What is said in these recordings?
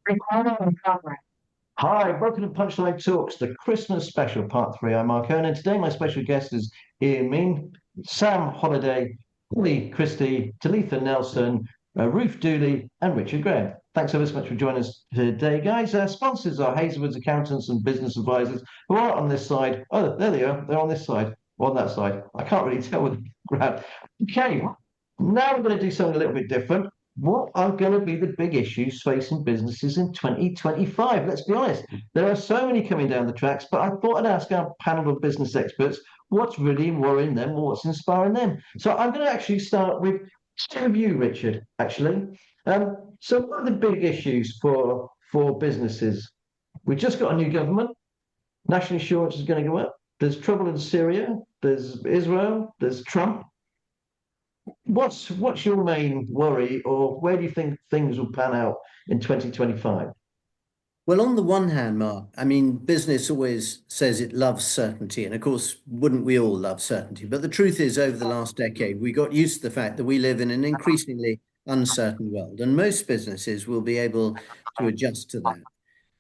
Recording in progress. Hi, Broken and Punchline Talks, the Christmas Special Part 3. I'm Mark Owen, and today my special guest is Ian Mean, Sam Holliday, Holly Christie, Talitha Nelson, Ruth Dooley, and Richard Graham. Thanks ever so much for joining us today, guys. Our sponsors are Hazelwood's Accountants and Business Advisors, who are on this side. Oh, there they are. They're on this side, or on that side. I can't really tell with the ground. Okay, now we're going to do something a little bit different. What are going to be the big issues facing businesses in 2025? Let's be honest, there are so many coming down the tracks, but I thought I'd ask our panel of business experts what's really worrying them, what's inspiring them. So I'm going to actually start with two of you, Richard, actually. So what are the big issues for businesses? We just got a new government. National insurance is going to go up. There's trouble in Syria. There's Israel. There's Trump. What's your main worry, or where do you think things will pan out in 2025? Well, on the one hand, Mark, I mean, business always says it loves certainty. And of course, wouldn't we all love certainty? But the truth is, over the last decade, we got used to the fact that we live in an increasingly uncertain world. And most businesses will be able to adjust to that.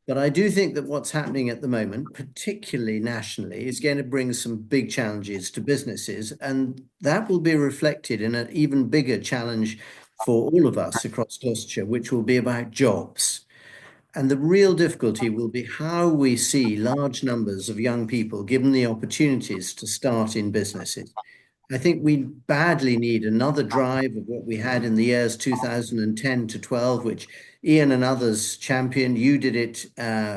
But I do think that what's happening at the moment, particularly nationally, is going to bring some big challenges to businesses. And that will be reflected in an even bigger challenge for all of us across Gloucestershire, which will be about jobs. And the real difficulty will be how we see large numbers of young people given the opportunities to start in businesses. I think we badly need another drive of what we had in the years 2010 to 12, which Ian and others championed. You did it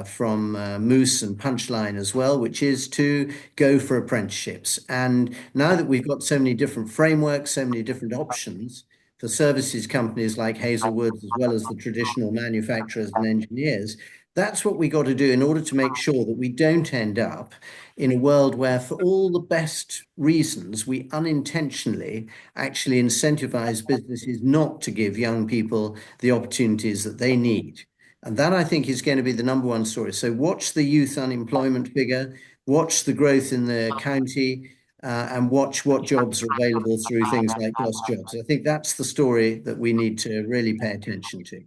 from Moose and Punchline as well, which is to go for apprenticeships. And now that we've got so many different frameworks, so many different options, for services companies like Hazelwood, as well as the traditional manufacturers and engineers, that's what we got to do in order to make sure that we don't end up in a world where, for all the best reasons, we unintentionally actually incentivize businesses not to give young people the opportunities that they need. And that, I think, is going to be the number one story. So watch the youth unemployment figure, watch the growth in the county, and watch what jobs are available through things like Plus Jobs. I think that's the story that we need to really pay attention to.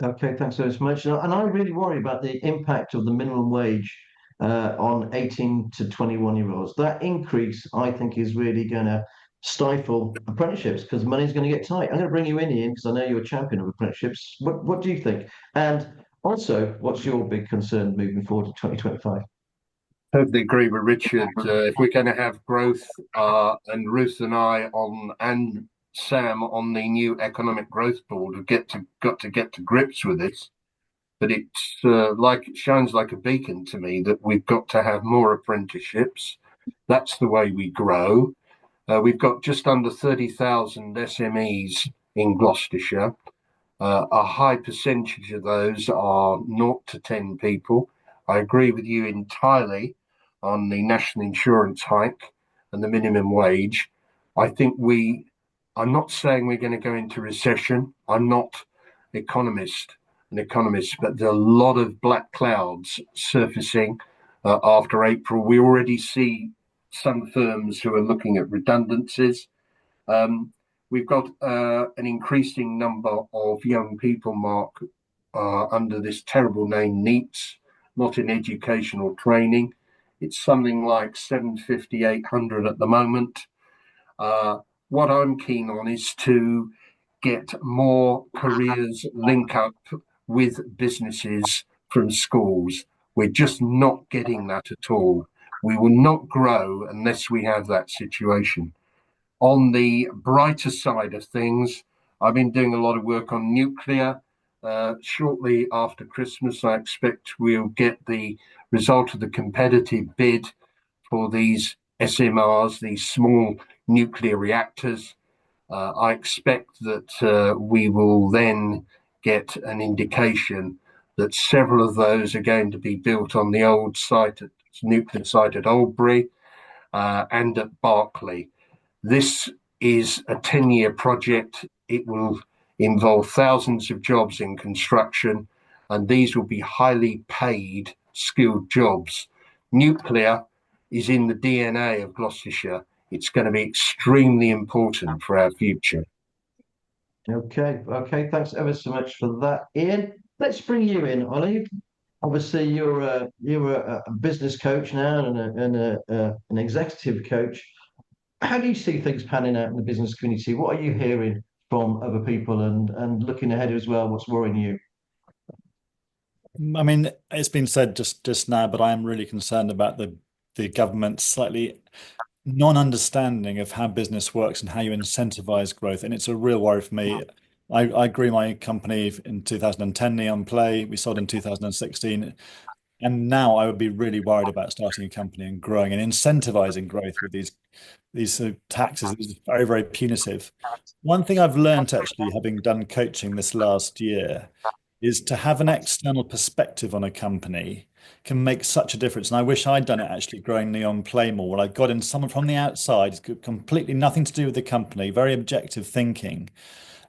Okay, thanks so much. And I really worry about the impact of the minimum wage on 18 to 21-year-olds. That increase, I think, is really going to stifle apprenticeships because money's going to get tight. I'm going to bring you in, Ian, because I know you're a champion of apprenticeships. What do you think? And also, what's your big concern moving forward to 2025? Totally agree with Richard. If we're going to have growth, and Ruth and I and Sam on the new economic growth board have got to get to grips with this. But it's it shines like a beacon to me that we've got to have more apprenticeships. That's the way we grow. We've got just under 30,000 SMEs in Gloucestershire. A high percentage of those are 0 to 10 people. I agree with you entirely on the national insurance hike and the minimum wage. I'm not saying we're going to go into recession. I'm not an economist, but there are a lot of black clouds surfacing after April. We already see some firms who are looking at redundancies. We've got an increasing number of young people, Mark, under this terrible name, NEETs, not in educational training. It's something like 750, 800 at the moment. What I'm keen on is to get more careers link up with businesses from schools. We're just not getting that at all. We will not grow unless we have that situation. On the brighter side of things, I've been doing a lot of work on nuclear. Shortly after Christmas, I expect we'll get the result of the competitive bid for these SMRs, these small nuclear reactors. I expect that we will then get an indication that several of those are going to be built on the old nuclear site at Oldbury and at Berkeley. This is a 10-year project. It will involve thousands of jobs in construction, and these will be highly paid, skilled jobs. Nuclear is in the DNA of Gloucestershire. It's going to be extremely important for our future. Okay, thanks ever so much for that, Ian. Let's bring you in, Ollie. Obviously, you're a business coach now and an executive coach. How do you see things panning out in the business community? What are you hearing from other people and looking ahead as well? What's worrying you? I mean, it's been said just now, but I am really concerned about the government's slightly non-understanding of how business works and how you incentivize growth. And it's a real worry for me. I grew my company in 2010, Neon Play. We sold in 2016. And now I would be really worried about starting a company and growing and incentivizing growth with these taxes. It's very, very punitive. One thing I've learned actually, having done coaching this last year, is to have an external perspective on a company can make such a difference. And I wish I'd done it actually growing Neon Playmore, where I got in someone from the outside, completely nothing to do with the company, very objective thinking,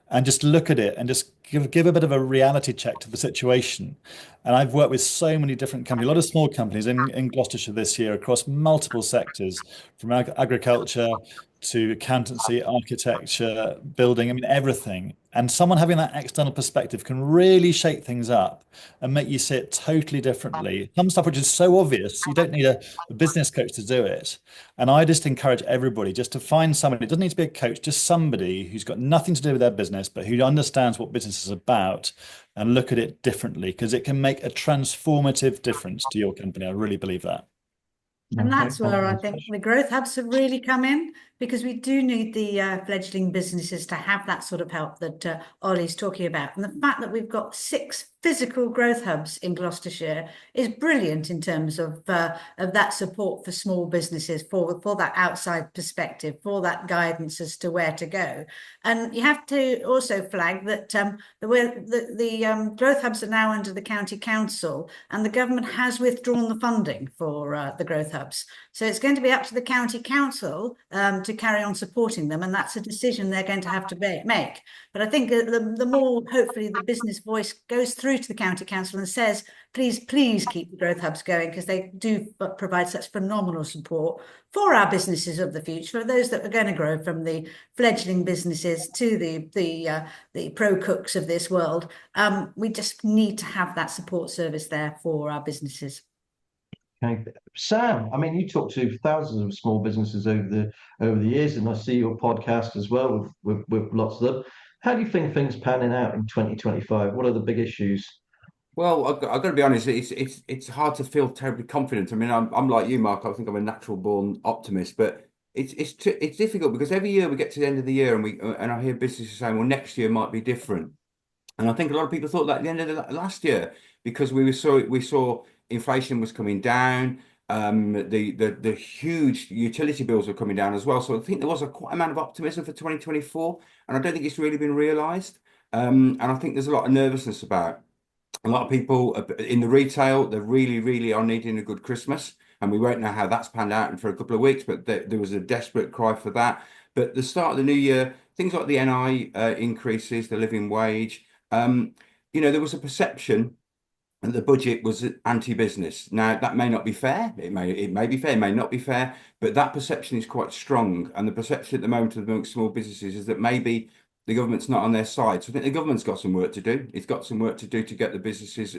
and just look at it and just give a bit of a reality check to the situation. And I've worked with so many different companies, a lot of small companies in Gloucestershire this year across multiple sectors, from agriculture to accountancy, architecture, building, I mean, everything. And someone having that external perspective can really shake things up and make you see it totally differently. Some stuff which is so obvious, you don't need a business coach to do it. And I just encourage everybody just to find somebody, it doesn't need to be a coach, just somebody who's got nothing to do with their business, but who understands what business is about and look at it differently, because it can make a transformative difference to your company. I really believe that. And Okay, that's where I thank you. think the growth hubs have really come in, because we do need the fledgling businesses to have that sort of help that Ollie's talking about. And the fact that we've got 6 physical growth hubs in Gloucestershire is brilliant in terms of that support for small businesses, for that outside perspective, for that guidance as to where to go. And you have to also flag that the growth hubs are now under the county council, and the government has withdrawn the funding for the growth hubs. So it's going to be up to the county council to carry on supporting them, and that's a decision they're going to have to make. But I think the more, hopefully, the business voice goes through to the county council and says, please keep the growth hubs going, because they do provide such phenomenal support for our businesses of the future, for those that are going to grow from the fledgling businesses to the pro cooks of this world. We just need to have that support service there for our businesses. Okay. Sam, I mean, you talk to thousands of small businesses over the years, and I see your podcast as well with lots of them. How do you think things panning out in 2025? What are the big issues? Well, I've got to be honest. It's hard to feel terribly confident. I mean, I'm like you, Mark. I think I'm a natural born optimist, but it's difficult because every year we get to the end of the year and I hear businesses saying, "Well, next year might be different." And I think a lot of people thought that at the end of the last year, because we saw inflation was coming down, the huge utility bills were coming down as well. So I think there was a quite amount of optimism for 2024, and I don't think it's really been realised. And I think there's a lot of nervousness about. A lot of people in the retail, they really, really are needing a good Christmas, and we won't know how that's panned out for a couple of weeks, but there was a desperate cry for that. But the start of the new year, things like the NI increases, the living wage, there was a perception that the budget was anti-business. Now, that may not be fair. It may be fair, it may not be fair, but that perception is quite strong. And the perception at the moment amongst small businesses is that maybe the government's not on their side. So I think the government's got some work to do. It's got some work to do to get the businesses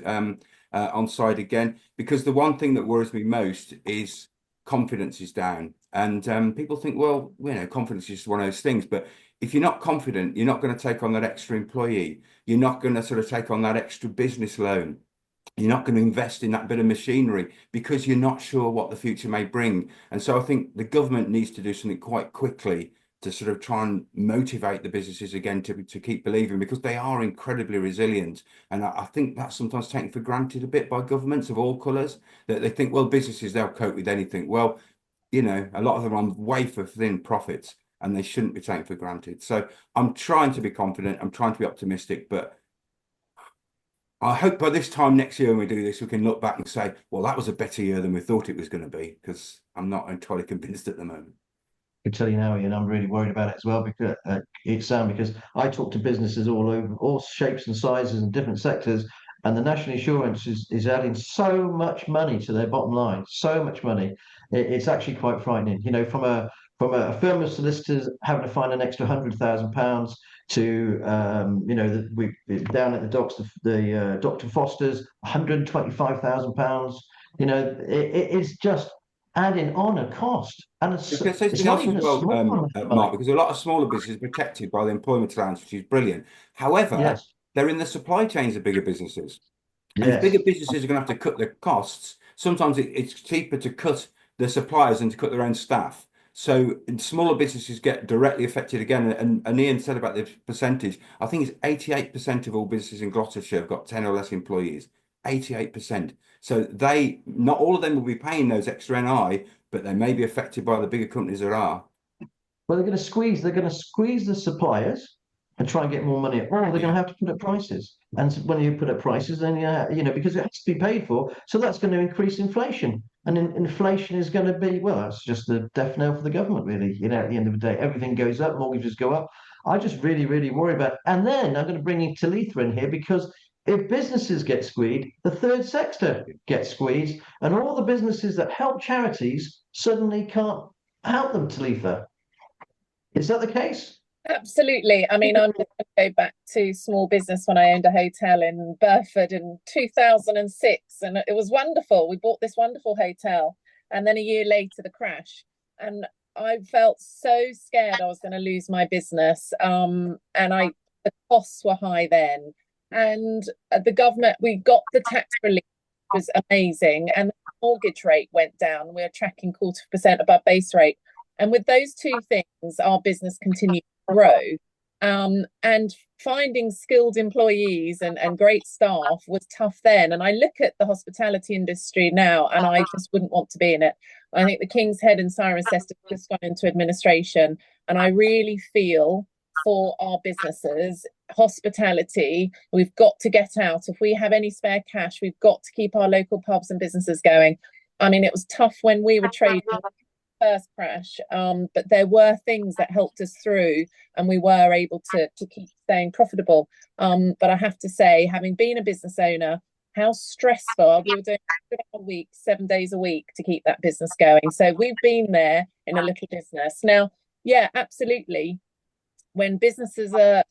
on side again. Because the one thing that worries me most is confidence is down. And people think, well, confidence is just one of those things. But if you're not confident, you're not going to take on that extra employee. You're not going to sort of take on that extra business loan. You're not going to invest in that bit of machinery because you're not sure what the future may bring. And so I think the government needs to do something quite quickly to sort of try and motivate the businesses again to keep believing, because they are incredibly resilient. And I think that's sometimes taken for granted a bit by governments of all colours, that they think, well, businesses, they'll cope with anything. Well, a lot of them are on wafer thin profits, and they shouldn't be taken for granted. So I'm trying to be confident. I'm trying to be optimistic, but I hope by this time next year when we do this, we can look back and say, well, that was a better year than we thought it was going to be, because I'm not entirely convinced at the moment. I can tell you now, Ian, I'm really worried about it as well, because because I talk to businesses all over, all shapes and sizes and different sectors, and the national insurance is adding so much money to their bottom line, so much money. It's actually quite frightening. From a firm of solicitors having to find an extra £100,000 to we down at the docks, the Dr. Foster's, £125,000. It is just adding on a cost, and I was going to say it's something not else even as a well, small one. Mark, because a lot of smaller businesses are protected by the employment allowance, which is brilliant. However, Yes, they're in the supply chains of bigger businesses. And if bigger yes. businesses are going to have to cut their costs, sometimes it's cheaper to cut the suppliers than to cut their own staff. So smaller businesses get directly affected again. And Ian said about the percentage, I think it's 88% of all businesses in Gloucestershire have got 10 or less employees. 88%. So not all of them will be paying those extra NI, but they may be affected by the bigger companies there are. Well, they're going to squeeze the suppliers and try and get more money, or they're going to Yeah. have to put up prices. And when you put up prices, then because it has to be paid for, so that's going to increase inflation. And inflation is going to be, well, that's just the death knell for the government, really. At the end of the day, everything goes up, mortgages go up. I just really, really worry about. And then I'm going to bring in Talitha in here, because if businesses get squeezed, the third sector gets squeezed, and all the businesses that help charities suddenly can't help them, Talitha. Is that the case? Absolutely. I mean, I'm just going to go back to small business when I owned a hotel in Burford in 2006, and it was wonderful. We bought this wonderful hotel, and then a year later, the crash. And I felt so scared I was going to lose my business. The costs were high then. And the government, we got the tax relief, was amazing. And the mortgage rate went down. We were tracking 0.25% above base rate. And with those two things, our business continued grow. And finding skilled employees and great staff was tough then. And I look at the hospitality industry now, and I just wouldn't want to be in it. I think the King's Head and Cirencester has just gone into administration, and I really feel for our businesses, hospitality, we've got to get out. If we have any spare cash, we've got to keep our local pubs and businesses going. I mean, it was tough when we were trading first crash, but there were things that helped us through, and we were able to keep staying profitable. But I have to say, having been a business owner, how stressful. We were doing a week, 7 days a week to keep that business going. So we've been there in a little business. Now, yeah, absolutely. When businesses are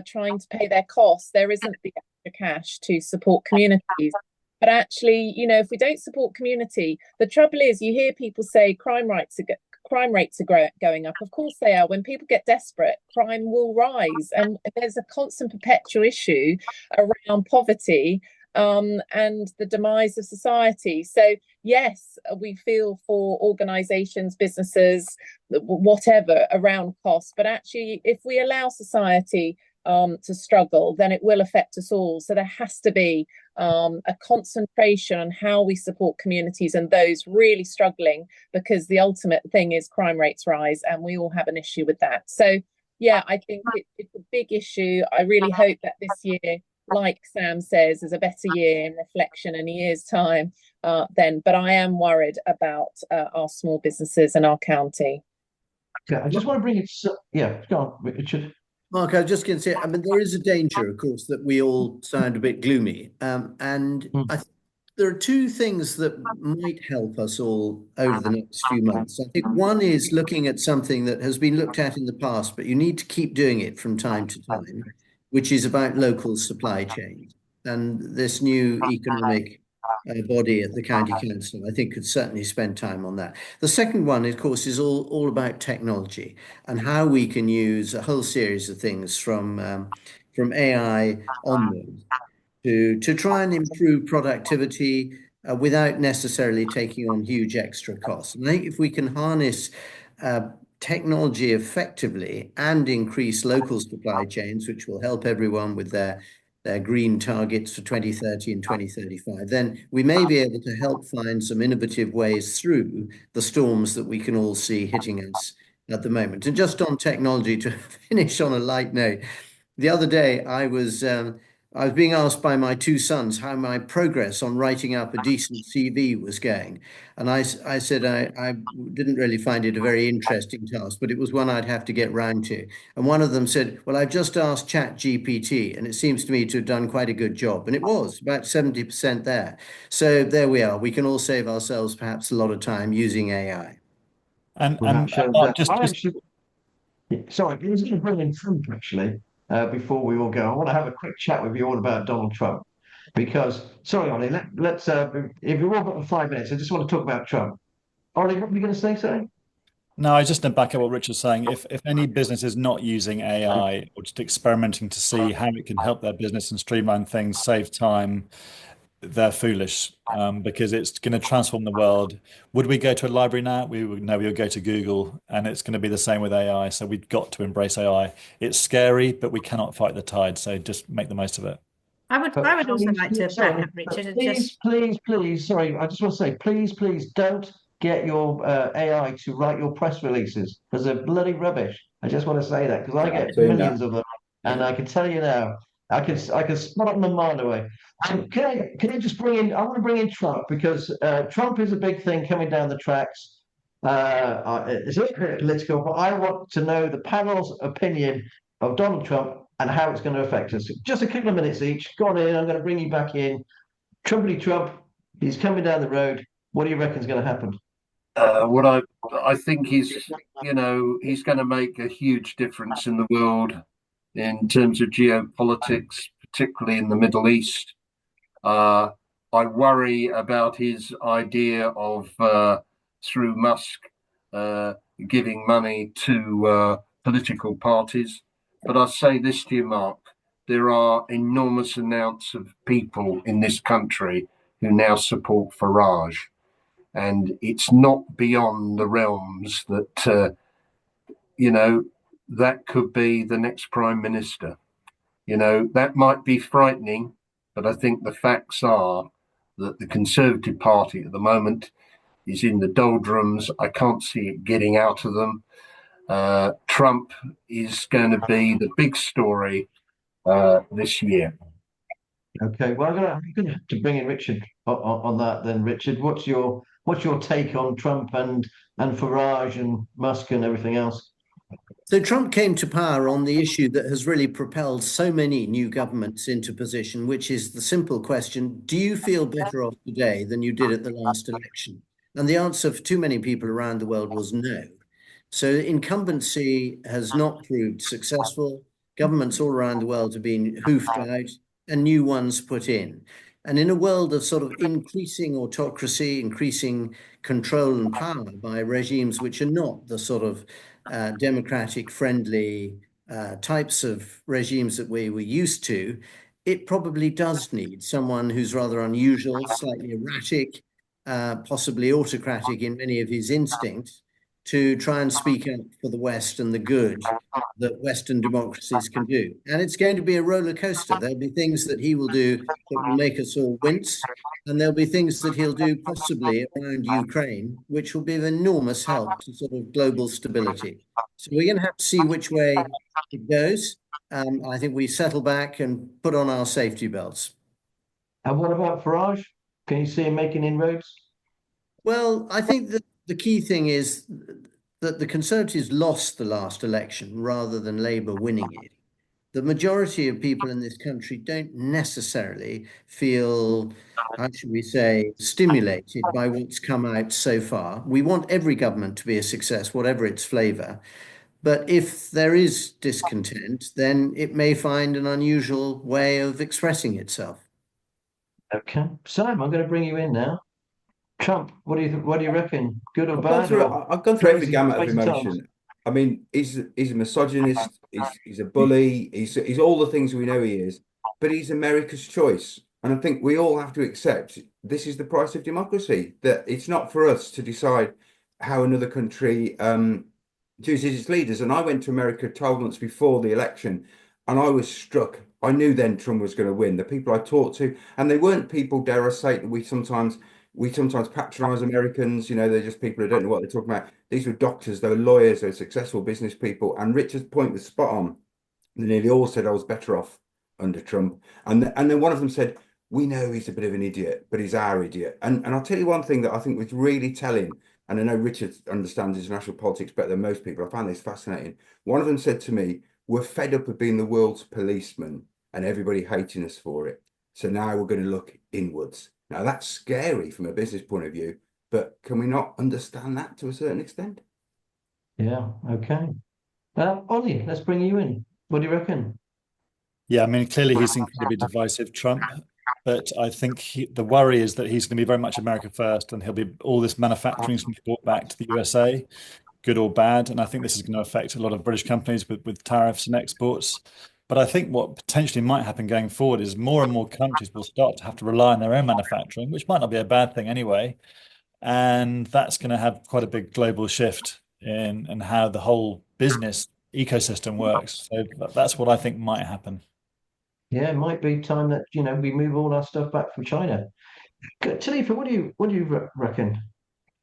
trying to pay their costs, there isn't the extra cash to support communities. But actually, if we don't support community, the trouble is, you hear people say crime rates are going up. Of course they are. When people get desperate, crime will rise, and there's a constant perpetual issue around poverty and the demise of society. So yes, we feel for organisations, businesses, whatever, around costs. But actually, if we allow society to struggle, then it will affect us all. So there has to be a concentration on how we support communities and those really struggling, because the ultimate thing is crime rates rise, and we all have an issue with that. So yeah, I think it's a big issue. I really hope that this year, like Sam says, is a better year in reflection in a year's time then. But I am worried about our small businesses and our county. Yeah, I just want to bring it. Yeah, go on, Richard. Mark, I was just going to say, I mean, there is a danger, of course, that we all sound a bit gloomy. And I think there are two things that might help us all over the next few months. I think one is looking at something that has been looked at in the past, but you need to keep doing it from time to time, which is about local supply chains. And this new economic body at the county council, I think, could certainly spend time on that. The second one, of course, is all about technology and how we can use a whole series of things from AI onwards to try and improve productivity without necessarily taking on huge extra costs. And I think if we can harness technology effectively and increase local supply chains, which will help everyone with their green targets for 2030 and 2035, then we may be able to help find some innovative ways through the storms that we can all see hitting us at the moment. And just on technology, to finish on a light note, the other day I was being asked by my two sons how my progress on writing up a decent CV was going. And I said I didn't really find it a very interesting task, but it was one I'd have to get round to. And one of them said, well, I've just asked ChatGPT, and it seems to me to have done quite a good job. And it was about 70% there. So there we are. We can all save ourselves perhaps a lot of time using AI. And Well, that shows Mark, that. I actually, Sorry, I was going to bring in Trump actually before we all go. I want to have a quick chat with you all about Donald Trump because, sorry, Ollie, let's, if you've all got 5 minutes, I just want to talk about Trump. Ollie, what were you going to say, sorry? No, I just to back up what Richard's saying. If any business is not using AI or just experimenting to see how it can help their business and streamline things, save time, they're foolish because it's going to transform the world. Would we go to a library now? We would no, we would go to Google, and it's going to be the same with AI. So we've got to embrace AI. It's scary, but we cannot fight the tide. So just make the most of it. I But would also like to back sorry, up but Richard and please, just please, please, sorry, I just want to say, please, please don't get your AI to write your press releases because they're bloody rubbish. I just want to say that because I Yeah, I've get seen that. millions of them, and Yeah. I can tell you now, I can spot them a mile away. Can I just bring in? I want to bring in Trump because Trump is a big thing coming down the tracks. It's a little bit political, but I want to know the panel's opinion of Donald Trump and how it's going to affect us. Just a couple of minutes each. Go on in. I'm going to bring you back in. Trumpety Trump, he's coming down the road. What do you reckon is going to happen? What I think he's going to make a huge difference in the world in terms of geopolitics, particularly in the Middle East. Uh, I worry about his idea of through Musk uh, giving money to political parties. But I say this to you, Mark, there are enormous amounts of people in this country who now support Farage. And it's not beyond the realms that, that could be the next prime minister. That might be frightening, but I think the facts are that the Conservative Party at the moment is in the doldrums. I can't see it getting out of them. Trump is going to be the big story this year. Okay, well, I'm gonna have to bring in Richard on that then. Richard, what's your take on Trump and Farage and Musk and everything else? So Trump came to power on the issue that has really propelled so many new governments into position, which is the simple question, do you feel better off today than you did at the last election? And the answer for too many people around the world was no. So incumbency has not proved successful. Governments all around the world have been hoofed out and new ones put in. And in a world of sort of increasing autocracy, increasing control and power by regimes which are not the sort of democratic friendly types of regimes that we were used to, it probably does need someone who's rather unusual, slightly erratic, possibly autocratic in many of his instincts, to try and speak up for the West and the good that Western democracies can do. And it's going to be a roller coaster. There'll be things that he will do that will make us all wince, and there'll be things that he'll do possibly around Ukraine, which will be of enormous help to sort of global stability. So we're going to have to see which way it goes. I think we settle back and put on our safety belts. And what about Farage? Can you see him making inroads? Well, I think that the key thing is that the Conservatives lost the last election rather than Labour winning it. The majority of people in this country don't necessarily feel, how should we say, stimulated by what's come out so far. We want every government to be a success, whatever its flavour. But if there is discontent, then it may find an unusual way of expressing itself. Okay, Sam, I'm going to bring you in now. Trump, what do you reckon? Good or I've gone bad through or I've gone through every crazy, gamut of crazy times? emotion. I mean, he's a misogynist, he's a bully, he's all the things we know he is, but he's America's choice. And I think we all have to accept this is the price of democracy, that it's not for us to decide how another country chooses its leaders. And I went to America 12 months before the election, and I was struck. I knew then Trump was going to win. The people I talked to, and they weren't people, dare I say, that we sometimes patronize Americans. They're just people who don't know what they're talking about. These were doctors, they were lawyers, they were successful business people. And Richard's point was spot on. They nearly all said I was better off under Trump. And then one of them said, we know he's a bit of an idiot, but he's our idiot. And I'll tell you one thing that I think was really telling, and I know Richard understands international politics better than most people. I found this fascinating. One of them said to me, we're fed up of being the world's policeman and everybody hating us for it. So now we're going to look inwards. Now that's scary from a business point of view, but can we not understand that to a certain extent? Yeah, okay. Ollie, let's bring you in. What do you reckon? Yeah, I mean, clearly he's incredibly divisive, Trump. But I think the worry is that he's going to be very much America first, and he'll be all this manufacturing is going to be brought back to the USA, good or bad. And I think this is going to affect a lot of British companies with tariffs and exports. But I think what potentially might happen going forward is more and more countries will start to have to rely on their own manufacturing, which might not be a bad thing anyway. And that's going to have quite a big global shift in how the whole business ecosystem works. So that's what I think might happen. Yeah, it might be time that we move all our stuff back from China. Talifa, what do you reckon?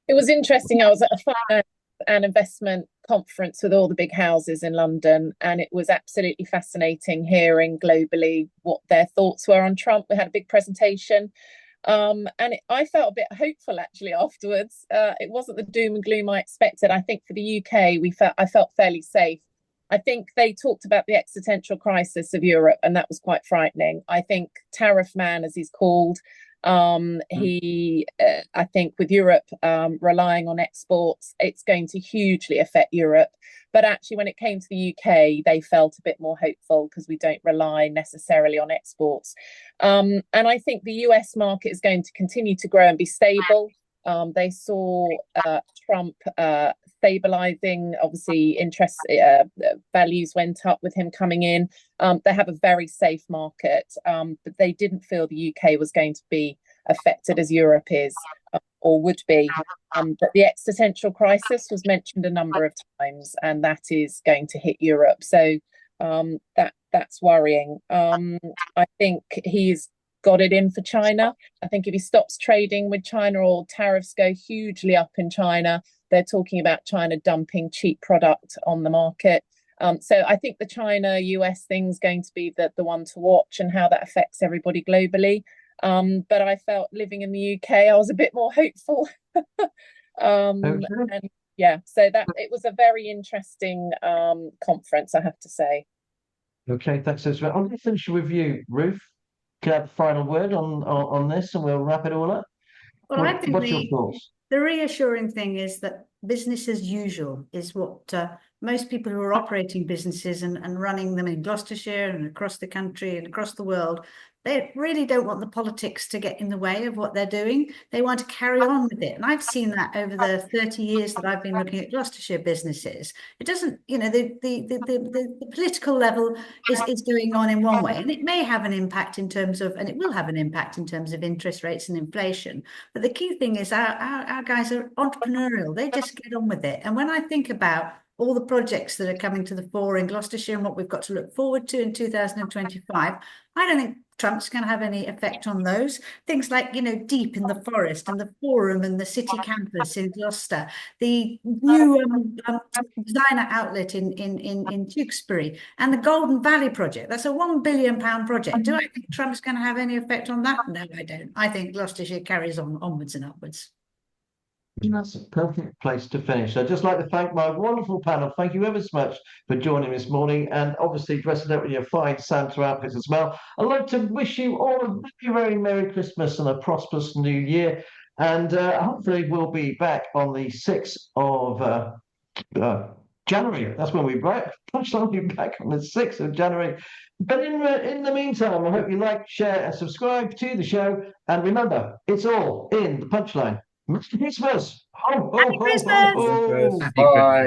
It was interesting. I was at a finance and investment conference with all the big houses in London, and it was absolutely fascinating hearing globally what their thoughts were on Trump. We had a big presentation. I felt a bit hopeful actually afterwards. It wasn't the doom and gloom I expected. I think for the UK, I felt fairly safe. I think they talked about the existential crisis of Europe, and that was quite frightening. I think Tariff Man, as he's called, I think with Europe relying on exports, it's going to hugely affect Europe. But actually, when it came to the UK, they felt a bit more hopeful because we don't rely necessarily on exports. And I think the US market is going to continue to grow and be stable. They saw Trump stabilizing. Obviously, interest values went up with him coming in. They have a very safe market, but they didn't feel the UK was going to be affected as Europe is or would be. But the existential crisis was mentioned a number of times, and that is going to hit Europe. So that's worrying. I think he's got it in for China. I think if he stops trading with China or tariffs go hugely up in China, they're talking about China dumping cheap product on the market. So I think the China-US thing's going to be the one to watch and how that affects everybody globally. But I felt living in the UK, I was a bit more hopeful. And yeah, so that it was a very interesting conference, I have to say. Okay, thanks. I'm going to finish with you, Ruth. Can I have a final word on this, and we'll wrap it all up? Well, I think What's your thoughts? the reassuring thing is that business as usual is what most people who are operating businesses and running them in Gloucestershire and across the country and across the world, they really don't want the politics to get in the way of what they're doing. They want to carry on with it. And I've seen that over the 30 years that I've been looking at Gloucestershire businesses. It doesn't, the political level is going on in one way, and it may have an impact in terms of, and it will have an impact in terms of interest rates and inflation. But the key thing is our guys are entrepreneurial. They just get on with it. And when I think about all the projects that are coming to the fore in Gloucestershire and what we've got to look forward to in 2025, I don't think Trump's going to have any effect on those. Things like, Deep in the Forest and the Forum and the city campus in Gloucester, the new designer outlet in Tewkesbury, and the Golden Valley project. That's a £1 billion project. Do I think Trump's going to have any effect on that? No, I don't. I think Gloucestershire carries on onwards and upwards. That's a perfect place to finish. I'd just like to thank my wonderful panel. Thank you ever so much for joining me this morning, and obviously dressing up in your fine Santa outfits as well. I'd like to wish you all a very, very Merry Christmas and a prosperous New Year. And hopefully we'll be back on the 6th of January. That's when we're back. We'll be back on the 6th of January. But in the meantime, I hope you like, share, and subscribe to the show. And remember, it's all in the punchline. Merry Christmas! Ho, ho, Happy ho, Christmas! ho, ho! Bye.